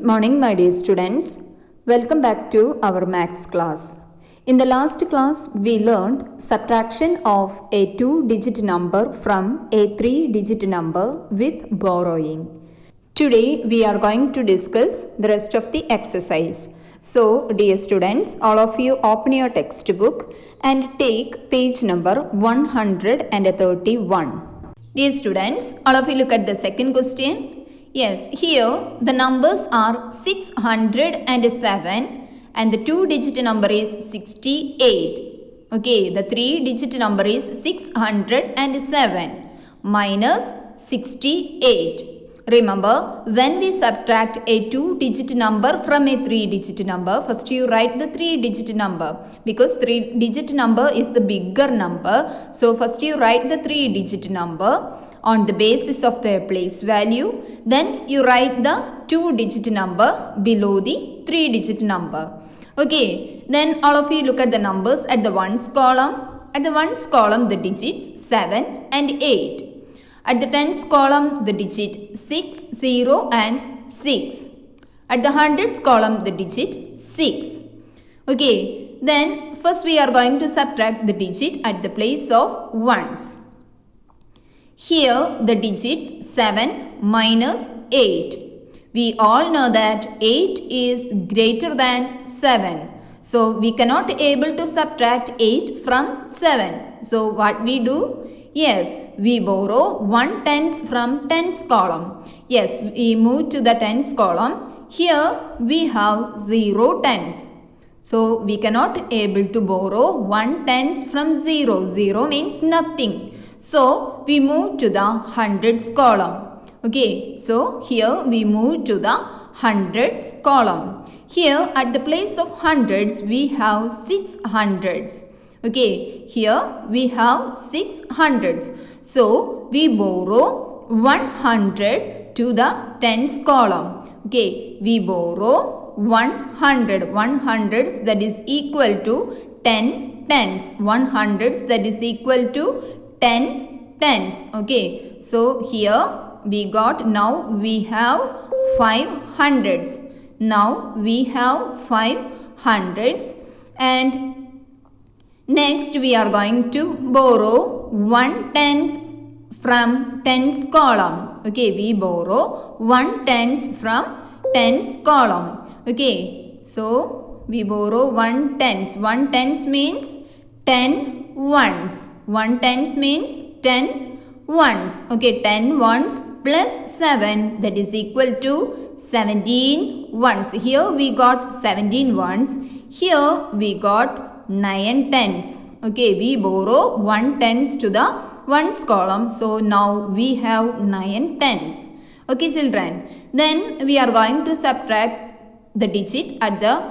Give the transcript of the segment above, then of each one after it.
morning, my dear students. Welcome back to our maths class. In the last class, we learned subtraction of a 2-digit number from a 3-digit number with borrowing. Today, we are going to discuss the rest of the exercise. So, dear students, all of you open your textbook and take page number 131. Dear students, all of you look at the second question. Yes, here the numbers are 607 and the 2-digit number is 68. Okay, the 3-digit number is 607 minus 68. Remember, when we subtract a 2-digit number from a 3-digit number, first you write the 3-digit number because 3-digit number is the bigger number. So first you write the 3-digit number on the basis of their place value. Then you write the 2-digit number below the 3-digit number. Okay, then all of you look at the numbers at the ones column. At the ones column, the digits 7 and 8. At the tens column, the digit 6, 0 and 6. At the hundreds column, the digit 6. Okay, then first we are going to subtract the digit at the place of ones. Here the digits 7 minus 8. We all know that 8 is greater than 7. So we cannot able to subtract 8 from 7. So what we do? Yes, we borrow 1 tens from tens column. Yes, we move to the tens column. Here we have 0 tens. So we cannot able to borrow 1 tens from 0. 0 means nothing. So we move to the hundreds column. Okay, so here we move to the hundreds column. Here at the place of hundreds we have 6 hundreds. Okay, here we have 6 hundreds. So we borrow 100 to the tens column. Okay, we borrow 100. 100s that is equal to 10 tens. 100s that is equal to 10 tens. Okay, so here we got, now we have 5 hundreds. Now we have 5 hundreds, and next we are going to borrow 1 tens from tens column. Okay, we borrow 1 tens from tens column. Okay, so we borrow 1 tens. 1 tens means 10 ones. 1 tens means 10 ones. Okay, 10 ones plus 7 that is equal to 17 ones. Here we got 17 ones. Here we got 9 tens. Okay, we borrow 1 tens to the ones column. So now we have 9 tens. Okay children, then we are going to subtract the digit at the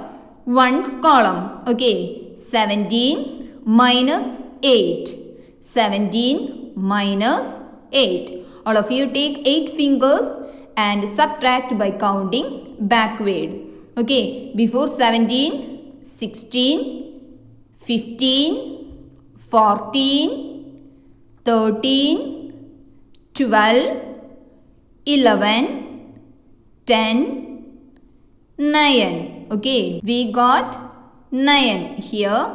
ones column. Okay, 17 minus 8. 17 minus 8. All of you take 8 fingers and subtract by counting backward. Okay, before 17, 16, 15, 14, 13, 12, 11, 10, 9. Okay, we got 9. Here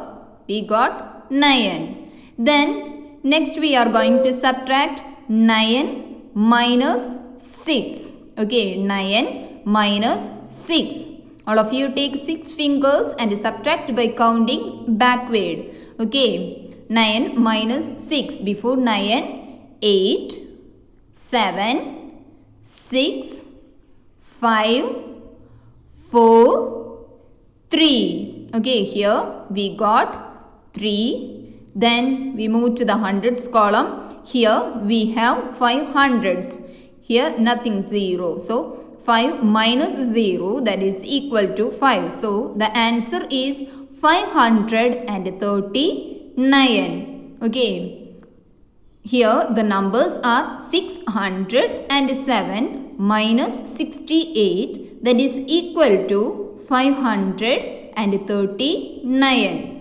we got 9. Then next we are going to subtract 9 minus 6. Okay, 9 minus 6. All of you take 6 fingers and subtract by counting backward. Okay, 9 minus 6. Before 9, 8, 7, 6, 5, 4, 3. Okay, here we got 3. Then we move to the hundreds column. Here we have 5 hundreds. Here nothing, 0. So 5 minus 0 that is equal to 5. So the answer is 539. Okay. Here the numbers are 607 minus 68 that is equal to 539.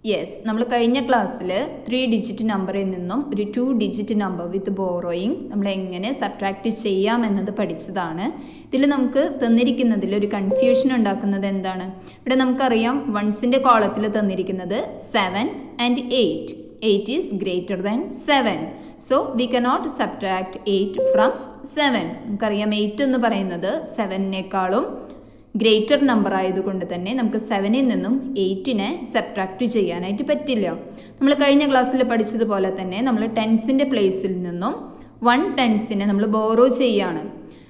Yes, നമ്മൾ കഴിഞ്ഞ ക്ലാസ്സിൽ 3 digit നമ്പറിൽ നിന്നും ഒരു 2 digit number വിത്ത് borrowing നമ്മൾ എങ്ങനെ subtract ചെയ്യാം എന്നത് പഠിച്ചതാണ്. ഇതിൽ നമുക്ക് തന്നിരിക്കുന്നതിൽ ഒരു കൺഫ്യൂഷൻ ഉണ്ടാക്കുന്നത് എന്താണ്? ഇവിടെ നമുക്കറിയാം വൺസിൻ്റെ കോളത്തിൽ തന്നിരിക്കുന്നത് 7 and 8. 8 is greater than 7. So we cannot subtract 8 from 7. നമുക്കറിയാം 8 എന്ന് പറയുന്നത് 7-നേക്കാളും ഗ്രേറ്റർ നമ്പർ ആയതുകൊണ്ട് തന്നെ നമുക്ക് 7-ൽ നിന്നും 8-നെ സബ്ട്രാക്റ്റ് ചെയ്യാനായിട്ട് പറ്റില്ല. നമ്മൾ കഴിഞ്ഞ ക്ലാസ്സിൽ പഠിച്ചതുപോലെ തന്നെ നമ്മൾ ടെൻസിൻ്റെ പ്ലേസിൽ നിന്നും 1 ടെൻസിനെ നമ്മൾ ബോറോ ചെയ്യാണ്.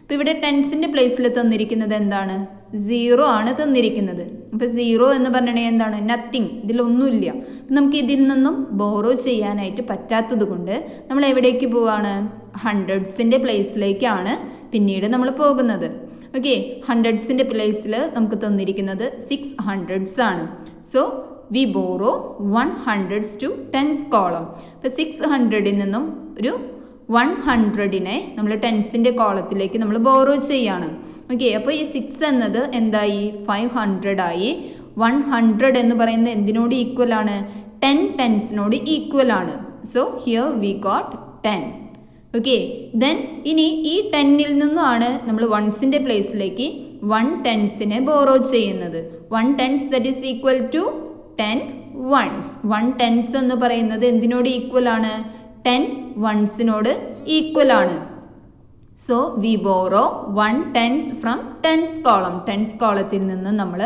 അപ്പോൾ ഇവിടെ ടെൻസിൻ്റെ പ്ലേസിൽ തന്നിരിക്കുന്നത് എന്താണ്? 0 ആണ് തന്നിരിക്കുന്നത്. അപ്പോൾ 0 എന്ന് പറഞ്ഞിട്ടുണ്ടെങ്കിൽ എന്താണ്? നത്തിങ്, ഇതിലൊന്നുമില്ല. അപ്പം നമുക്ക് ഇതിൽ നിന്നും ബോറോ ചെയ്യാനായിട്ട് പറ്റാത്തത് കൊണ്ട് നമ്മൾ എവിടേക്ക് പോവാണ്? ഹൺഡ്രഡ്സിൻ്റെ പ്ലേസിലേക്കാണ് പിന്നീട് നമ്മൾ പോകുന്നത്. ഓക്കെ, ഹൺഡ്രഡ്സിൻ്റെ പ്ലേസിൽ നമുക്ക് തന്നിരിക്കുന്നത് 600s ആണ്. So we borrow 100s to 10s column. അപ്പോൾ 600-ൽ നിന്നും ഒരു 100-നെ നമ്മൾ ടെൻസിൻ്റെ കോളത്തിലേക്ക് നമ്മൾ ബോറോ ചെയ്യാണ്. ഓക്കെ, അപ്പോൾ ഈ 6 എന്നത് എന്തായി? 500 ആയി. 100 എന്ന് പറയുന്നത് എന്തിനോട് ഈക്വൽ ആണ്? 10 ടെൻസിനോട് ഈക്വൽ ആണ്. So here we got 10. Okay, then ഇനി ഈ 10-ൽ നിന്നുമാണ് നമ്മൾ വൺസിൻ്റെ പ്ലേസിലേക്ക് 1 ടെൻസിനെ ബോറോ ചെയ്യുന്നത്. 1 tens that is equal to 10 ones. 1 tens എന്ന് പറയുന്നത് എന്തിനോട് ഈക്വൽ ആണ്? 10 വൺസിനോട് ഈക്വൽ ആണ്. So we borrow 1 tens from 10s column. 10s കോളത്തിൽ നിന്ന് നമ്മൾ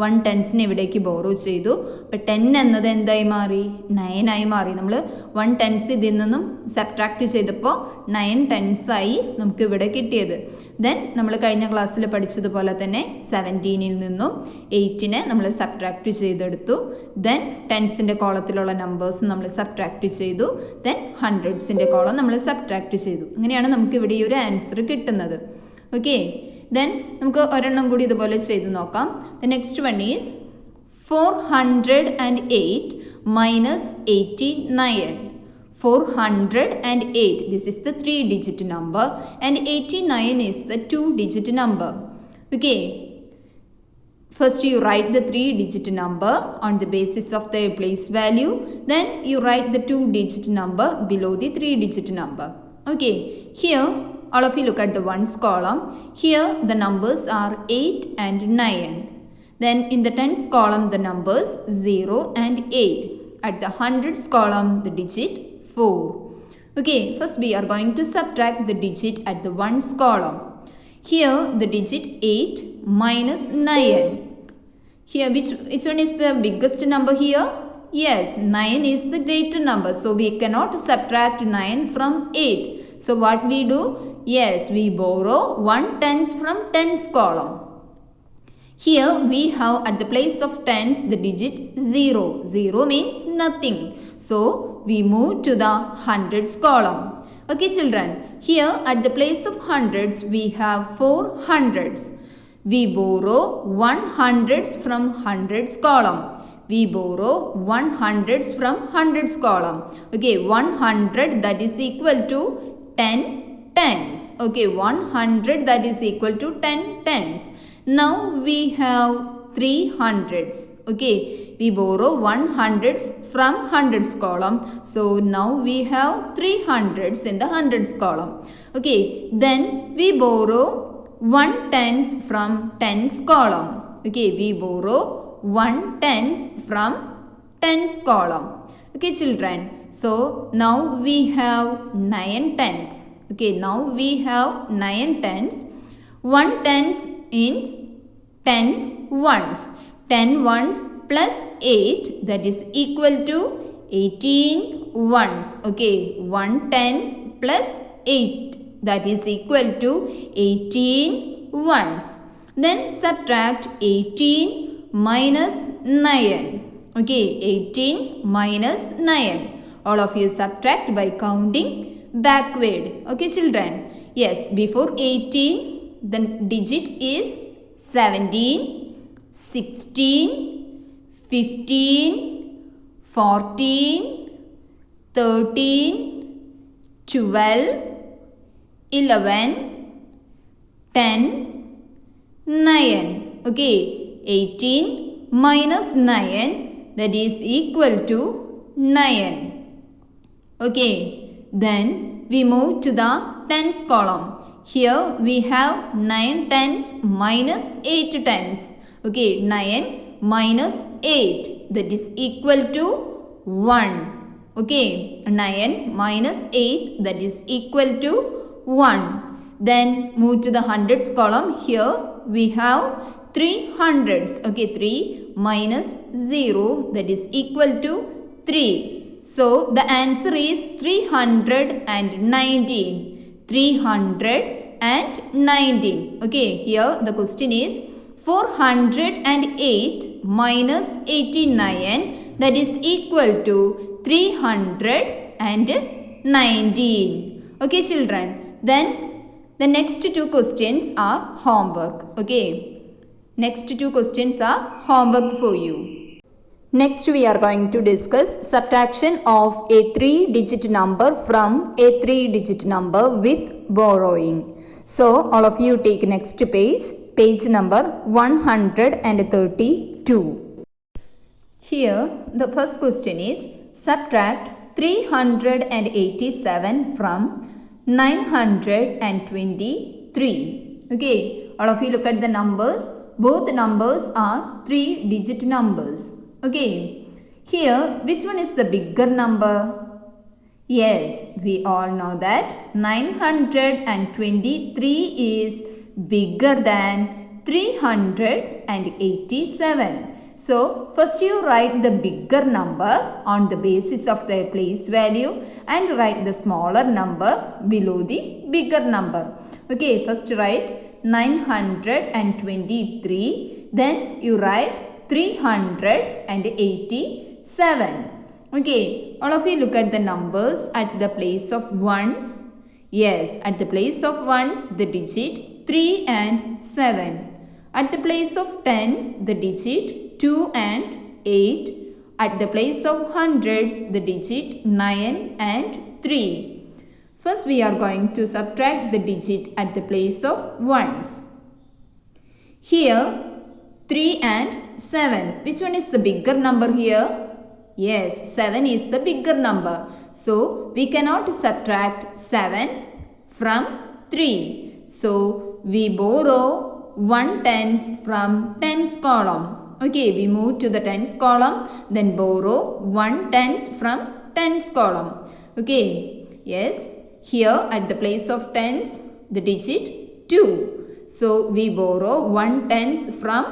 1 ടെൻസിനെ ഇവിടേക്ക് ബോറോ ചെയ്തു. അപ്പോൾ 10 എന്നത് എന്തായി മാറി? 9 ആയി മാറി. നമ്മൾ 1 ടെൻസ് ഇതിൽ നിന്നും സബ്ട്രാക്ട് ചെയ്തപ്പോൾ 9 ടെൻസായി നമുക്ക് ഇവിടെ കിട്ടിയത്. ദെൻ നമ്മൾ കഴിഞ്ഞ ക്ലാസ്സിൽ പഠിച്ചതുപോലെ തന്നെ 17-ൽ നിന്നും 8-നെ നമ്മൾ സബ്ട്രാക്ട് ചെയ്തെടുത്തു. ദെൻ ടെൻസിൻ്റെ കോളത്തിലുള്ള നമ്പേഴ്സ് നമ്മൾ സബ്ട്രാക്ട് ചെയ്തു. ദെൻ ഹൺഡ്രഡ്സിൻ്റെ കോളം നമ്മൾ സബ്ട്രാക്ട് ചെയ്തു. അങ്ങനെയാണ് നമുക്ക് ഇവിടെ ഈ ഒരു ആൻസർ കിട്ടുന്നത്. ഓക്കെ, ദെൻ നമുക്ക് ഒരെണ്ണം കൂടി ഇതുപോലെ ചെയ്ത് നോക്കാം. The next one is 408 minus 89. 408, this is the 3-digit number, and 89 is the 2-digit number. Okay, first you write the 3-digit number on the basis of their place value, then you write the 2-digit number below the 3-digit number. Okay, here all of you look at the ones column. Here the numbers are 8 and 9. Then in the tens column the numbers 0 and 8. At the hundreds column the digit 4. Okay, first we are going to subtract the digit at the ones column. Here the digit 8 minus 9. Here which one is the biggest number here? Yes, 9 is the greater number. So we cannot subtract 9 from 8. So what we do? Yes, we borrow 1 tens from tens column. Here we have at the place of tens the digit 0. 0 means nothing. So we move to the hundreds column. Okay children, here at the place of hundreds we have 4 hundreds. We borrow 1 hundreds from hundreds column. We borrow 1 hundreds from hundreds column. Okay, 100 that is equal to 10 tens. Okay, 100 that is equal to 10 tens. Now we have 3 hundreds. Okay, we borrow 1 hundreds from hundreds column. So now we have 3 hundreds in the hundreds column. Okay, then we borrow 1 tens from tens column. Okay, we borrow 1 tens from tens column. Okay children, so now we have 9 tens. Okay, now we have 9 tens. 1 tens is 10 ones. 10 ones plus 8 that is equal to 18 ones. Okay, 1 tens plus 8 that is equal to 18 ones. Then subtract 18 minus 9. Okay, 18 minus 9. All of you subtract by counting backward. Okay children, yes, before 18 the digit is 17, 16, 15, 14, 13, 12, 11, 10, 9. Okay, 18 minus 9 that is equal to 9. Okay, then we move to the tens column. Here we have 9 tens minus 8 tens. Okay, 9 minus 8, that is equal to 1. Okay, 9 minus 8, that is equal to 1. Then move to the hundreds column. Here we have 3 hundreds. Okay, 3 minus 0, that is equal to 3. So the answer is 319. 319. Okay, here the question is 408 minus 89, that is equal to 319. Okay, children. Then the next two questions are homework. Okay, next two questions are homework for you. Next we are going to discuss subtraction of a 3-digit number from a 3-digit number with borrowing. So all of you take next page, page number 132. Here the first question is subtract 387 from 923. Okay, all of you look at the numbers. Both numbers are 3-digit numbers. Okay, here which one is the bigger number? Yes, we all know that 923 is bigger than 387. So first you write the bigger number on the basis of their place value and write the smaller number below the bigger number. Okay, first write 923, then you write 387. Okay, all of you look at the numbers at the place of ones. Yes, at the place of ones, the digit 3 and 7. At the place of tens, the digit 2 and 8. At the place of hundreds, the digit 9 and 3. First we are going to subtract the digit at the place of ones. Here 3 and 7. Which one is the bigger number here? Yes, 7 is the bigger number. So we cannot subtract 7 from 3. So we borrow 1 tens from tens column. Okay, we move to the tens column, then borrow 1 tens from tens column. Okay, yes, here at the place of tens, the digit 2. So we borrow 1 tens from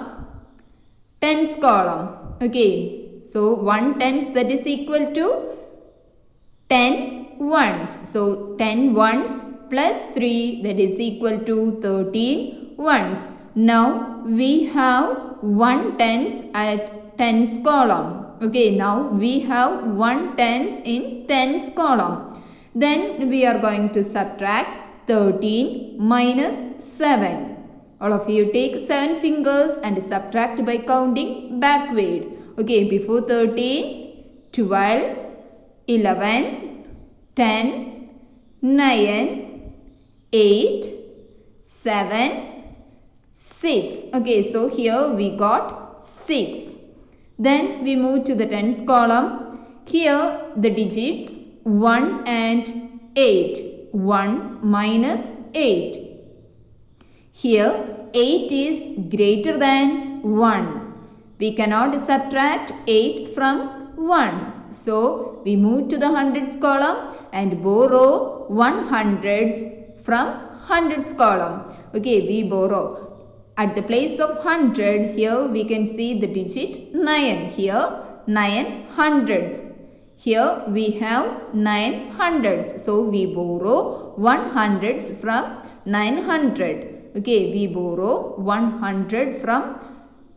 tens column. Okay, so 1 tens, that is equal to 10 ones. So 10 ones plus 3, that is equal to 13 ones. Now we have 1 tens at tens column. Okay, now we have 1 tens in tens column. Then we are going to subtract 13 minus 7. All of you take 7 fingers and subtract by counting backward. Okay, before 13, 12, 11, 10, 9, 8, 7, 6. Okay, so here we got 6. Then we move to the tens column. Here the digits 1 and 8. 1 minus 8. Here 8 is greater than 1. We cannot subtract 8 from 1. So we move to the hundreds column and borrow 1 hundreds from hundreds column. Okay, we borrow. At the place of 100, here we can see the digit 9. Here 9 hundreds. Here we have 9 hundreds. So we borrow 1 hundreds from 900. Okay, we borrow 100 from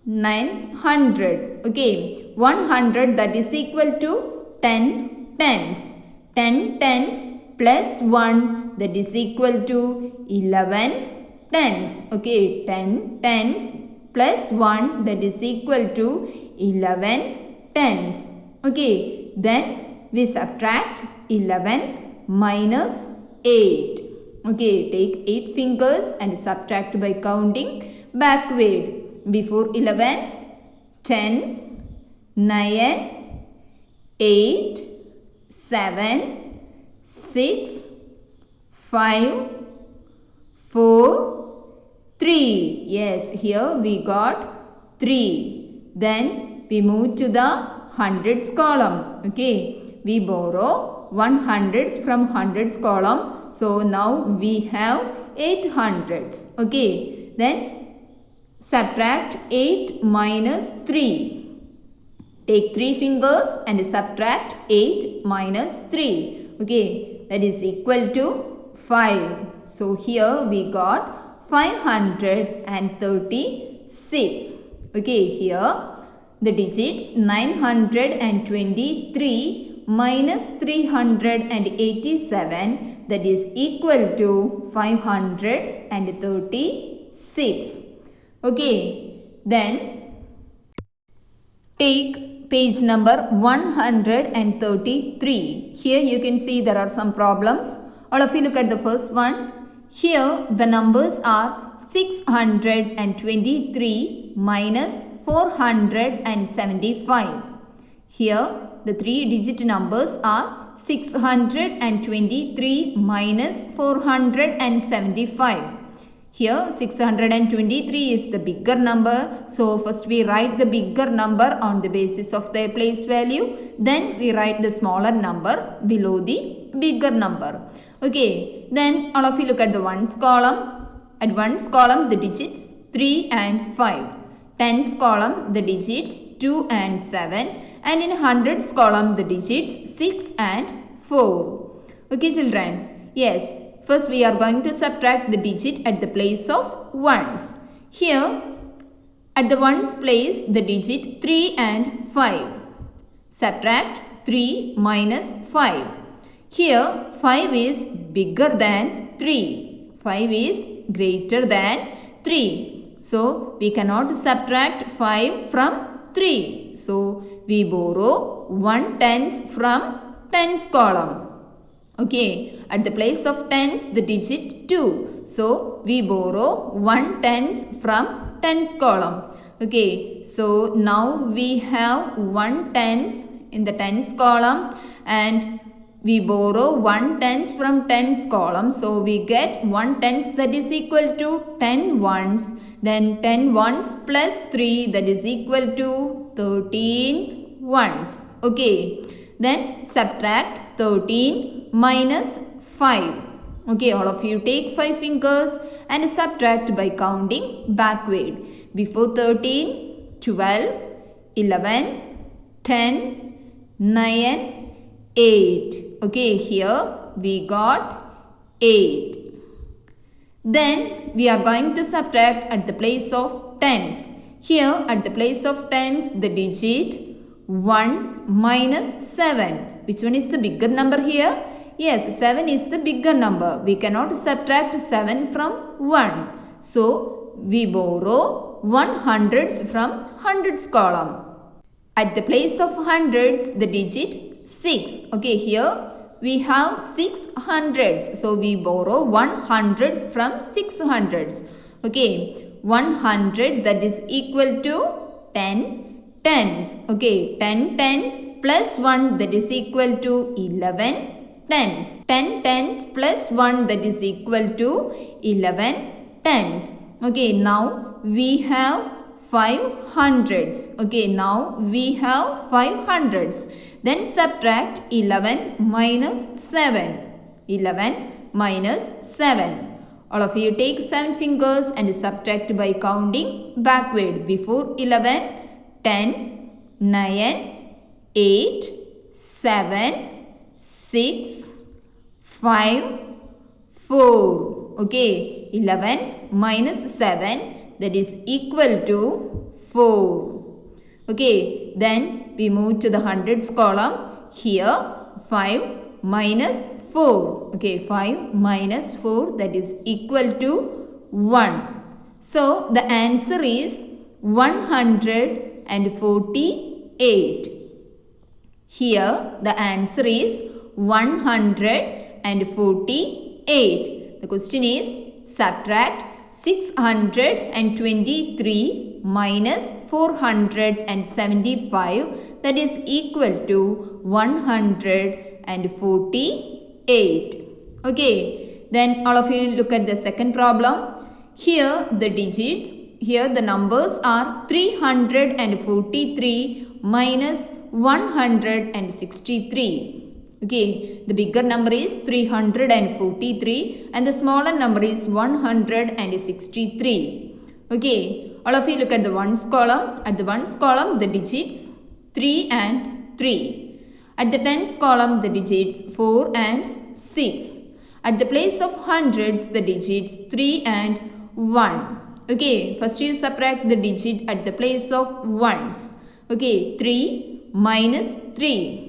900. Okay, 100, that is equal to 10 tens. 10 tens plus 1, that is equal to 11 tens. Okay, 10 tens plus 1, that is equal to 11 tens. Okay, then we subtract 11 minus 8. Okay, take 8 fingers and subtract by counting backward. Before 11, 10, 9, 8, 7, 6, 5, 4, 3. Yes, here we got 3. Then we move to the hundreds column. Okay, we borrow 100s from hundreds column. So now we have 800s. Okay, then subtract 8 minus 3. Take 3 fingers and subtract 8 minus 3. Okay, that is equal to 5. So here we got 536. Okay, here the digits 923 minus 387, that is equal to 536. Okay, then take page number 133. Here you can see there are some problems. All of you look at the first one. Here the numbers are 623 minus 475. Here the 3-digit numbers are 623 minus 475. Here 623 is the bigger number. So first we write the bigger number on the basis of their place value. Then we write the smaller number below the bigger number. Okay, then all of you look at the ones column. At ones column the digits 3 and 5. Tens column the digits 2 and 7. And in hundreds column the digits 6 and 4. Okay children, yes. First we are going to subtract the digit at the place of ones. Here at the ones place the digit 3 and 5. Subtract 3 minus 5. Here 5 is bigger than 3. 5 is greater than 3. So we cannot subtract 5 from 3. So we borrow 1 tens from tens column. Okay, at the place of tens the digit 2. So we borrow 1 tens from tens column. Okay, so now we have 1 tens in the tens column and we borrow 1 tens from tens column. So we get 1 tens that is equal to 10 ones. Then 10 ones plus 3 that is equal to 13 ones. Okay, then subtract 13 minus 5. Okay, all of you take 5 fingers and subtract by counting backward. Before 13, 12, 11, 10, 9, 8. Okay, here we got 8. Then we are going to subtract at the place of tens. Here at the place of tens the digit 1 minus 7. Which one is the bigger number here? Yes, 7 is the bigger number. We cannot subtract 7 from 1. So we borrow 100s from hundreds column. At the place of hundreds the digit 6. Okay, here we have 600s. So we borrow 100s from 600s. Okay, 100 that is equal to 10 tens. Okay, 10 tens plus 1 that is equal to 11 tens. 10 tens plus 1 that is equal to 11 tens. Okay, now we have 500s. Okay, now we have 500s. Then subtract 11 minus 7. 11 minus 7. All of you take 7 fingers and subtract by counting backward. Before 11, 10, 9, 8, 7, 6, 5, 4. Okay, 11 minus 7 that is equal to 4. Okay, then we move to the hundreds column. Here 5 minus 4. Okay, 5 minus 4 that is equal to 1. So the answer is 148. Here the answer is 148. The question is subtract 623 minus 475, that is equal to 148. Okay, then all of you look at the second problem. Here the numbers are 343 minus 163. Okay, the bigger number is 343 and the smaller number is 163. Okay, all of you look at the ones column. At the ones column, the digits 3 and 3. At the tens column, the digits 4 and 6. At the place of hundreds, the digits 3 and 1. Okay, first you subtract the digit at the place of ones. Okay, 3 minus 3.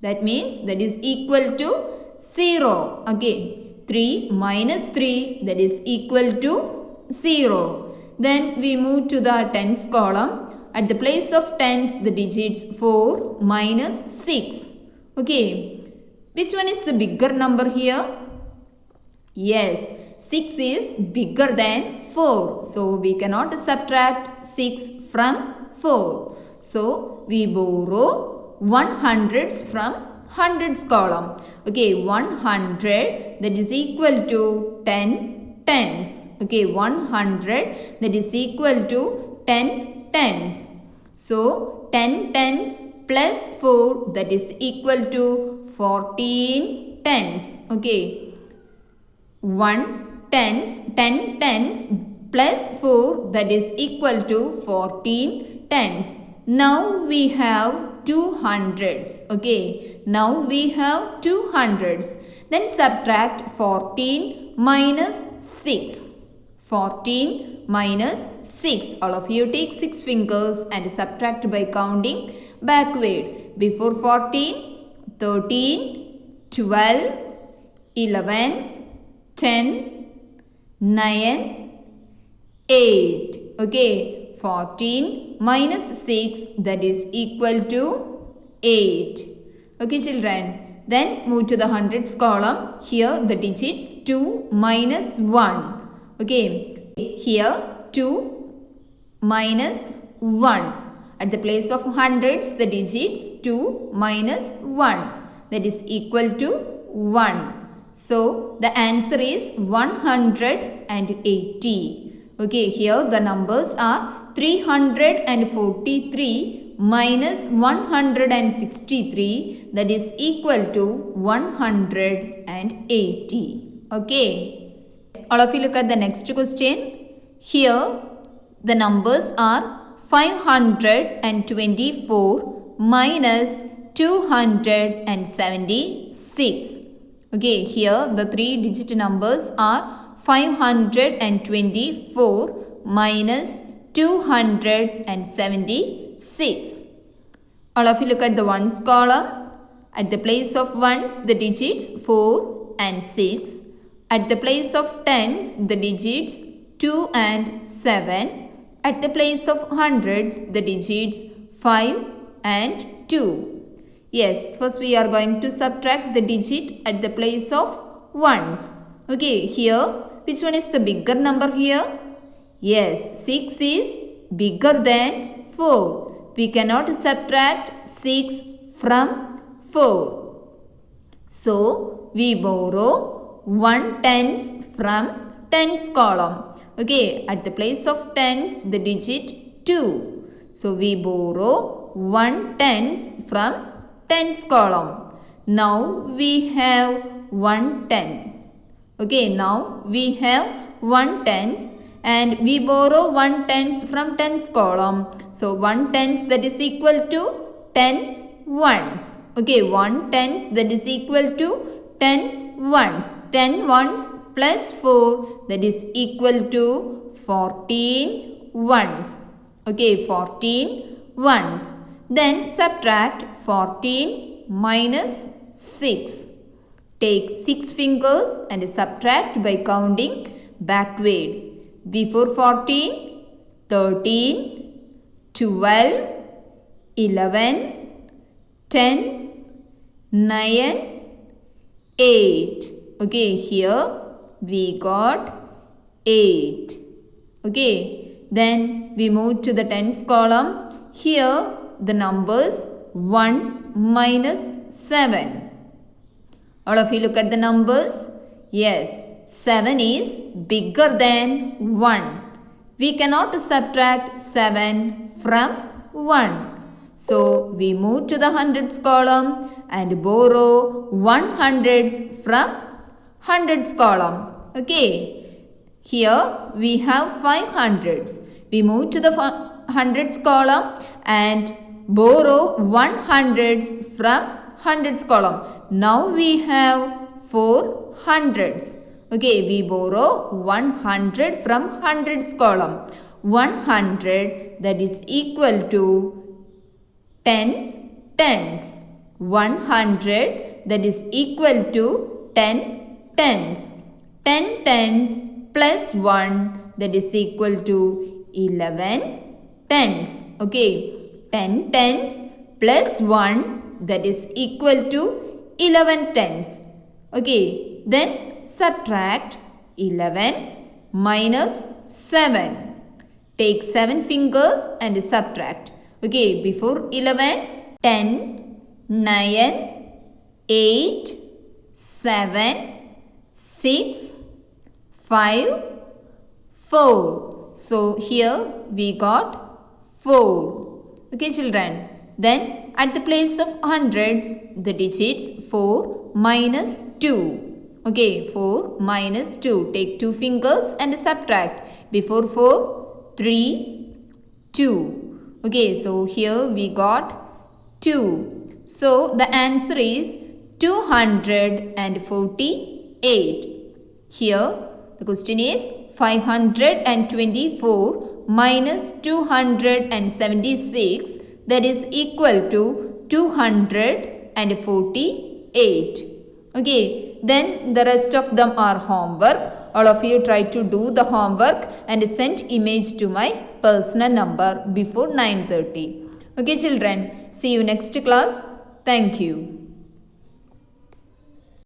That means that is equal to 0. Okay, 3 minus 3, that is equal to 0. Then we move to the tens column. At the place of tens, the digits 4 minus 6. Okay, which one is the bigger number here? Yes, 6 is bigger than 4. So we cannot subtract 6 from 4. So we borrow 100s from hundreds column. Okay, 100, that is equal to 10 tens. Okay, 100, that is equal to 10 tens. So 10 tens plus 4, that is equal to 14 tens. Okay, 10 tens plus 4, that is equal to 14 tens. Now we have 200s. Okay, now we have 200s. Then subtract 14 minus 6. 14 minus 6. All of you take 6 fingers and subtract by counting backward. Before 14, 13, 12, 11, 10, 9, 8. Okay, 14 minus 6, that is equal to 8. Okay children, then move to the hundreds column. Here the digits 2 minus 1. Okay, here 2 minus 1. At the place of hundreds, the digits 2 minus 1, that is equal to 1. So the answer is 180. Okay, here the numbers are 343 minus 163, that is equal to 180. Okay. All of you look at the next question. Here the numbers are 524 minus 276. Okay, here the 3-digit numbers are 524 minus 276. All of you look at the ones column. At the place of ones, the digits 4 and 6. At the place of tens, the digits 2 and 7. At the place of hundreds, the digits 5 and 2. Yes, first we are going to subtract the digit at the place of ones. Okay, here which one is the bigger number here? Yes, 6 is bigger than 4. We cannot subtract 6 from 4. So we borrow 1 tens from tens column. Okay, at the place of tens, the digit 2. So we borrow 1 tens from tens column. Now we have 1 10. Okay, now we have 1 tens and we borrow 1 tens from tens column. So 1 tens, that is equal to 10 ones. Okay, 1 tens, that is equal to 10 ones. 10 ones plus 4, that is equal to 14 ones. Okay, 14 ones. Then subtract 14 minus 6. Take 6 fingers and subtract by counting backward. Before 14, 13, 12, 11, 10, 9, 8. Okay, here we got 8. Okay, Then we move to the tens column. Here the numbers 1 minus 7. All of you look at the numbers. Yes, 7 is bigger than 1. We cannot subtract 7 from 1. So we move to the hundreds column and borrow 1 hundreds from hundreds column. Okay. Here we have 5 hundreds. We move to the hundreds column and borrow 1 hundreds from hundreds column. Now we have 4 hundreds. Okay, we borrow 100 from hundreds column. 100, that is equal to 10 tens. 100, that is equal to 10 tens. 10 tens plus 1, that is equal to 11 tens. Okay, 10 tens plus 1, that is equal to 11 tens. Okay, then subtract 11 minus 7. Take 7 fingers and subtract. Okay, before 11, 10, 9, 8, 7, 6, 5, 4. So here we got 4. Okay children. Then at the place of hundreds, the digits 4 minus 2. Okay, 4 minus 2. Take 2 fingers and subtract. Before 4, 3, 2. Okay, so here we got 2. So the answer is 248. Here the question is 524 minus 276, that is equal to 248. Okay, then the rest of them are homework. All of you try to do the homework and send image to my personal number before 9:30. Okay children, see you next class. Thank you.